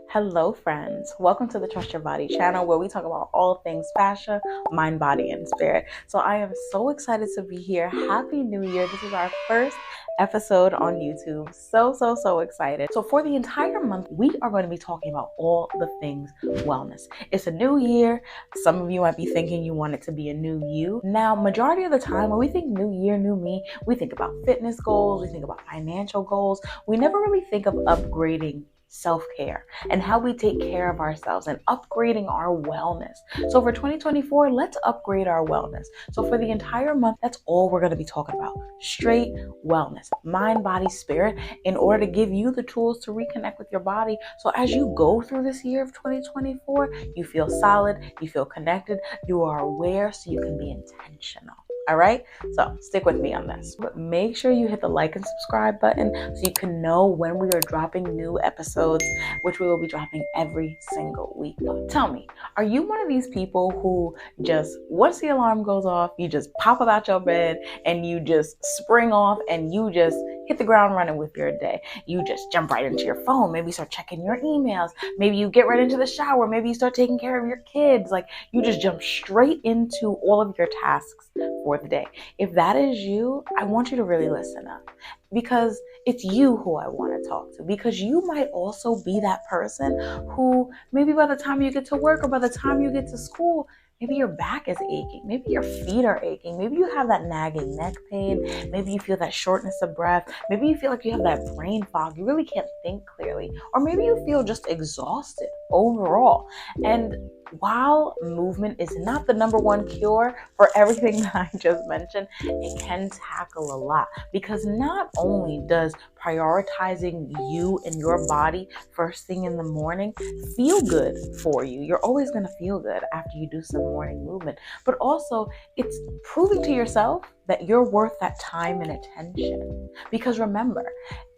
Hello, friends. Welcome to the Trust Your Body channel where we talk about all things fascia, mind, body, and spirit. So I am so excited to be here. Happy New Year. This is our first episode on YouTube. So excited. So for the entire month, we are going to be talking about all the things wellness. It's a new year. Some of you might be thinking you want it to be a new you. Now, majority of the time when we think new year, new me, we think about fitness goals, we think about financial goals. We never really think of upgrading self-care and how we take care of ourselves and upgrading our wellness. So for 2024, let's upgrade our wellness. So for the entire month, that's all we're going to be talking about. Straight wellness, mind, body, spirit, in order to give you the tools to reconnect with your body. So as you go through this year of 2024, you feel solid, you feel connected, you are aware, so you can be intentional. All right, so stick with me on this. But make sure you hit the like and subscribe button so you can know when we are dropping new episodes, which we will be dropping every single week. Tell me, are you one of these people who just, once the alarm goes off, you just pop up out your bed and you just spring off and you just hit the ground running with your day? You just jump right into your phone. Maybe start checking your emails. Maybe you get right into the shower. Maybe you start taking care of your kids. Like, you just jump straight into all of your tasks for the day. If that is you, I want you to really listen up, because it's you who I want to talk to, because you might also be that person who maybe by the time you get to work or by the time you get to school, maybe your back is aching, maybe your feet are aching, maybe you have that nagging neck pain, maybe you feel that shortness of breath, maybe you feel like you have that brain fog, you really can't think clearly, or maybe you feel just exhausted overall. And while movement is not the number one cure for everything that I just mentioned, it can tackle a lot, because not only does prioritizing you and your body first thing in the morning feel good for you, you're always going to feel good after you do some morning movement, but also it's proving to yourself that you're worth that time and attention. Because remember,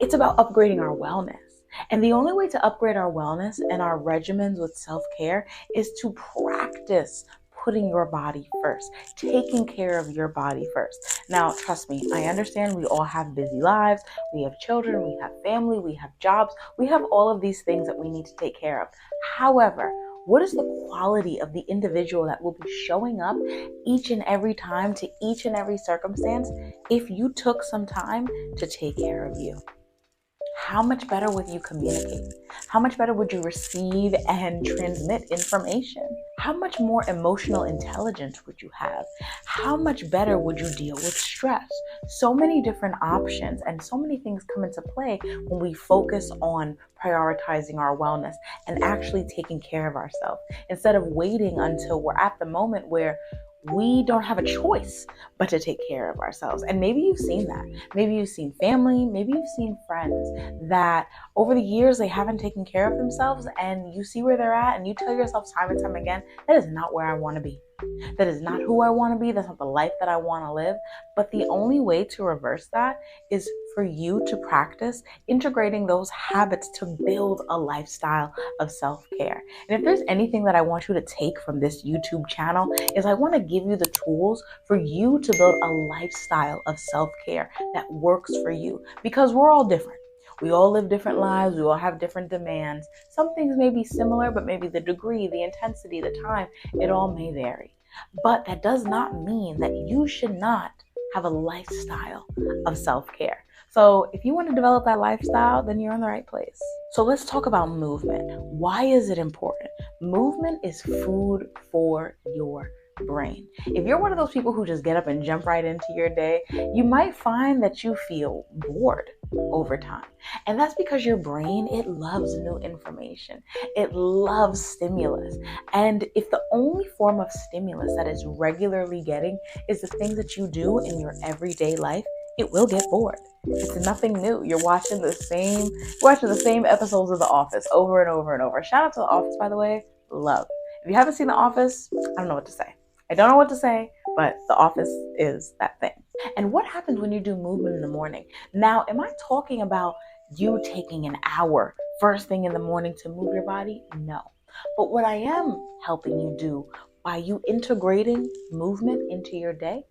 it's about upgrading our wellness. And the only way to upgrade our wellness and our regimens with self-care is to practice putting your body first, taking care of your body first. Now, trust me, I understand we all have busy lives. We have children, we have family, we have jobs, we have all of these things that we need to take care of. However, what is the quality of the individual that will be showing up each and every time to each and every circumstance if you took some time to take care of you? How much better would you communicate? How much better would you receive and transmit information? How much more emotional intelligence would you have? How much better would you deal with stress? So many different options and so many things come into play when we focus on prioritizing our wellness and actually taking care of ourselves, instead of waiting until we're at the moment where we don't have a choice but to take care of ourselves. And maybe you've seen that. Maybe you've seen family, maybe you've seen friends that over the years they haven't taken care of themselves, and you see where they're at and you tell yourself time and time again, that is not where I want to be. That is not who I want to be. That's not the life that I want to live. But the only way to reverse that is for you to practice integrating those habits to build a lifestyle of self-care. And if there's anything that I want you to take from this YouTube channel, is I want to give you the tools for you to build a lifestyle of self-care that works for you, because we're all different. We all live different lives. We all have different demands. Some things may be similar, but maybe the degree, the intensity, the time, it all may vary. But that does not mean that you should not have a lifestyle of self-care. So if you want to develop that lifestyle, then you're in the right place. So let's talk about movement. Why is it important? Movement is food for your brain. If you're one of those people who just get up and jump right into your day, you might find that you feel bored over time. And that's because your brain, it loves new information. It loves stimulus. And if the only form of stimulus that it's regularly getting is the things that you do in your everyday life, it will get bored. It's nothing new. You're watching the same episodes of The Office over and over and over. Shout out to The Office, by the way. Love. If you haven't seen The Office, I don't know what to say. But The Office is that thing. And what happens when you do movement in the morning? Now, am I talking about you taking an hour first thing in the morning to move your body? No. But what I am helping you do by you integrating movement into your day,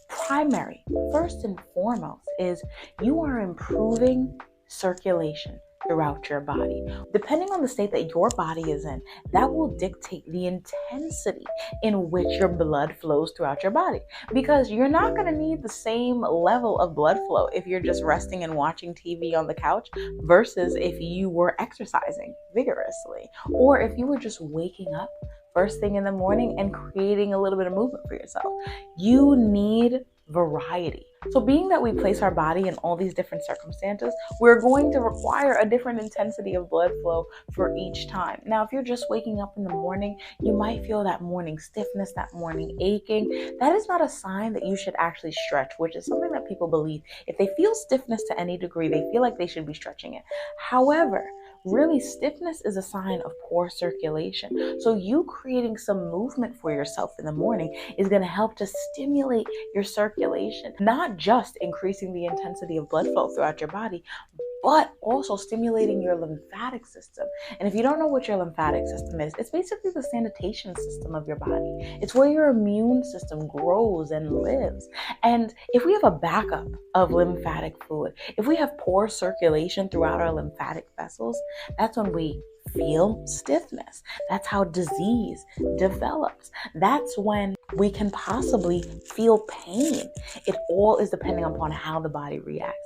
primary, first and foremost, is you are improving circulation throughout your body. Depending on the state that your body is in, that will dictate the intensity in which your blood flows throughout your body. Because you're not going to need the same level of blood flow if you're just resting and watching TV on the couch versus if you were exercising vigorously, or if you were just waking up first thing in the morning and creating a little bit of movement for yourself. You need variety. So being that we place our body in all these different circumstances, we're going to require a different intensity of blood flow for each time. Now, if you're just waking up in the morning, you might feel that morning stiffness, that morning aching. That is not a sign that you should actually stretch, which is something that people believe. If they feel stiffness to any degree, they feel like they should be stretching it. However, really, stiffness is a sign of poor circulation. So you creating some movement for yourself in the morning is going to help to stimulate your circulation, not just increasing the intensity of blood flow throughout your body, but also stimulating your lymphatic system. And if you don't know what your lymphatic system is, it's basically the sanitation system of your body. It's where your immune system grows and lives. And if we have a backup of lymphatic fluid, if we have poor circulation throughout our lymphatic vessels, that's when we feel stiffness. That's how disease develops. That's when we can possibly feel pain. It all is depending upon how the body reacts.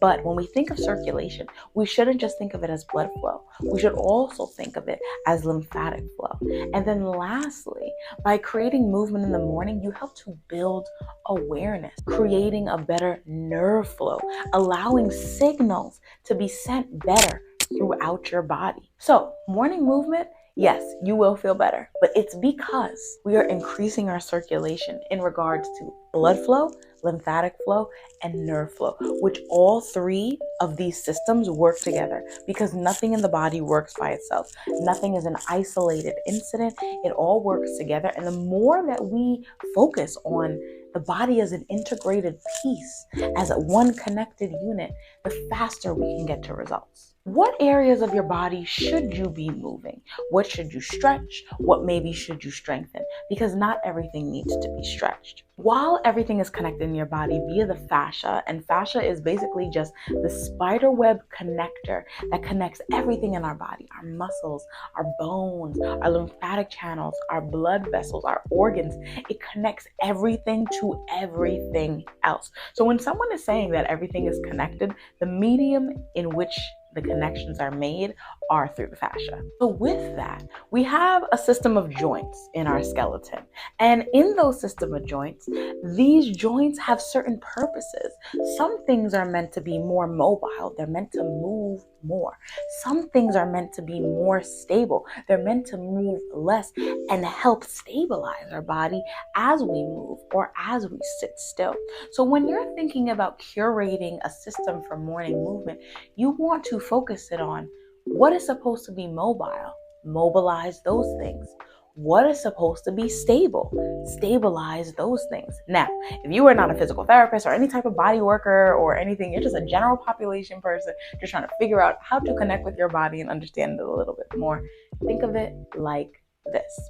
But when we think of circulation, we shouldn't just think of it as blood flow. We should also think of it as lymphatic flow. And then lastly, by creating movement in the morning, you help to build awareness, creating a better nerve flow, allowing signals to be sent better throughout your body. So morning movement, yes, you will feel better, but it's because we are increasing our circulation in regards to blood flow, lymphatic flow, and nerve flow, which all three of these systems work together, because nothing in the body works by itself. Nothing is an isolated incident. It all works together. And the more that we focus on the body as an integrated piece, as a one connected unit, the faster we can get to results. What areas of your body should you be moving? What should you stretch? What maybe should you strengthen? Because not everything needs to be stretched. While everything is connected in your body via the fascia, and fascia is basically just the spider web connector that connects everything in our body, our muscles, our bones, our lymphatic channels, our blood vessels, our organs. It connects everything to everything else. So when someone is saying that everything is connected, the medium in which the connections are made are through the fascia. So with that, we have a system of joints in our skeleton. And in those system of joints, these joints have certain purposes. Some things are meant to be more mobile. They're meant to move more. Some things are meant to be more stable. They're meant to move less and help stabilize our body as we move or as we sit still. So when you're thinking about curating a system for morning movement, you want to focus it on what is supposed to be mobile. Mobilize those things. What is supposed to be stable? Stabilize those things. Now, if you are not a physical therapist or any type of body worker or anything, you're just a general population person just trying to figure out how to connect with your body and understand it a little bit more, think of it like this.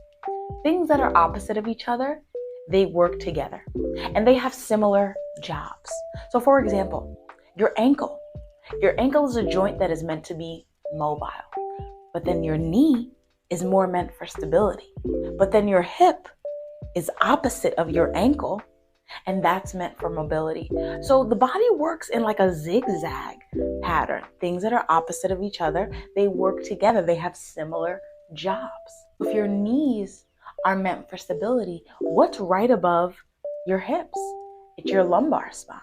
Things that are opposite of each other, they work together and they have similar jobs. So for example, your ankle. Your ankle is a joint that is meant to be mobile, but then your knee is more meant for stability. But then your hip is opposite of your ankle, and that's meant for mobility. So the body works in like a zigzag pattern. Things that are opposite of each other, they work together. They have similar jobs. If your knees are meant for stability, what's right above your hips? It's your lumbar spine,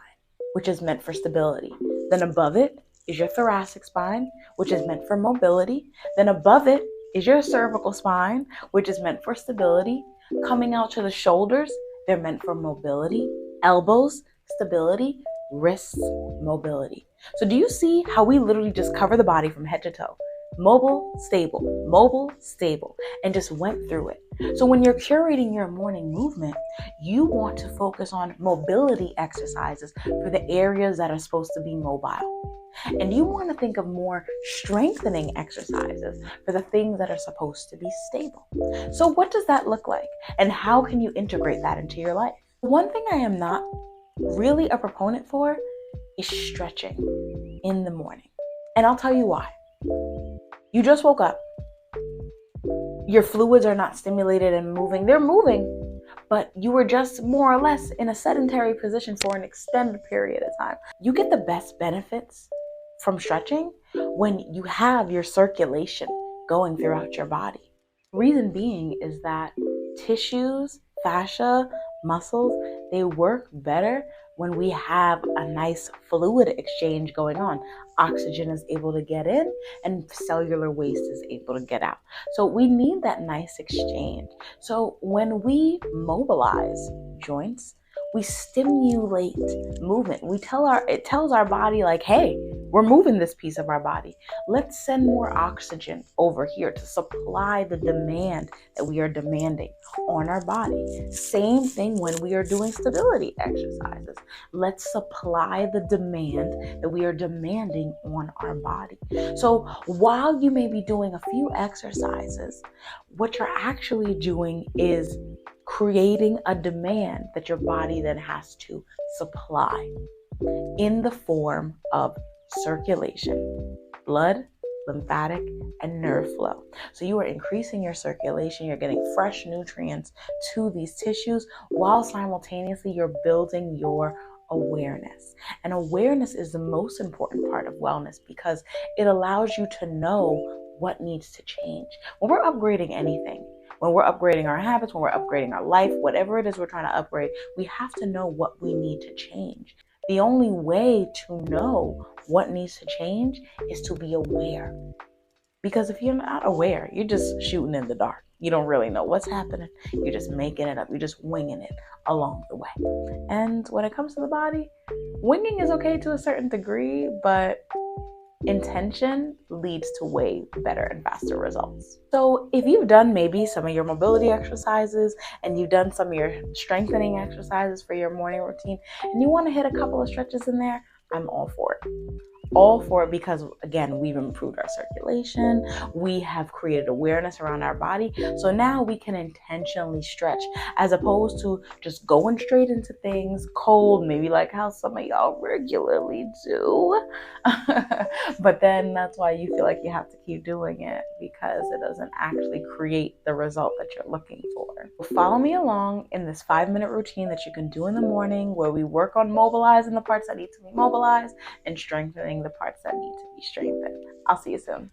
which is meant for stability. Then above it is your thoracic spine, which is meant for mobility. Then above it is your cervical spine, which is meant for stability. Coming out to the shoulders, they're meant for mobility. Elbows, stability. Wrists, mobility. So do you see how we literally just cover the body from head to toe? Mobile, stable, and just went through it. So when you're curating your morning movement, you want to focus on mobility exercises for the areas that are supposed to be mobile. And you want to think of more strengthening exercises for the things that are supposed to be stable. So what does that look like? And how can you integrate that into your life? One thing I am not really a proponent for is stretching in the morning. And I'll tell you why. You just woke up. Your fluids are not stimulated and moving. They're moving, but you were just more or less in a sedentary position for an extended period of time. You get the best benefits from stretching when you have your circulation going throughout your body. Reason being is that tissues, fascia, muscles, they work better when we have a nice fluid exchange going on. Oxygen is able to get in and cellular waste is able to get out. So we need that nice exchange. So when we mobilize joints, we stimulate movement. It tells our body like, hey, we're moving this piece of our body. Let's send more oxygen over here to supply the demand that we are demanding on our body. Same thing when we are doing stability exercises. Let's supply the demand that we are demanding on our body. So while you may be doing a few exercises, what you're actually doing is creating a demand that your body then has to supply in the form of circulation, blood, lymphatic, and nerve flow. So you are increasing your circulation, you're getting fresh nutrients to these tissues while simultaneously you're building your awareness. And awareness is the most important part of wellness because it allows you to know what needs to change. When we're upgrading anything, when we're upgrading our habits, when we're upgrading our life, whatever it is we're trying to upgrade, we have to know what we need to change. The only way to know what needs to change is to be aware. Because if you're not aware, you're just shooting in the dark. You don't really know what's happening. You're just making it up. You're just winging it along the way. And when it comes to the body, winging is okay to a certain degree, but intention leads to way better and faster results. So if you've done maybe some of your mobility exercises and you've done some of your strengthening exercises for your morning routine and you want to hit a couple of stretches in there, I'm all for it. All for it because, again, we've improved our circulation. We have created awareness around our body. So now we can intentionally stretch as opposed to just going straight into things cold, maybe like how some of y'all regularly do. But then that's why you feel like you have to keep doing it because it doesn't actually create the result that you're looking for. Follow me along in this 5-minute routine that you can do in the morning where we work on mobilizing the parts that need to be mobilized and strengthening the parts that need to be strengthened. I'll see you soon.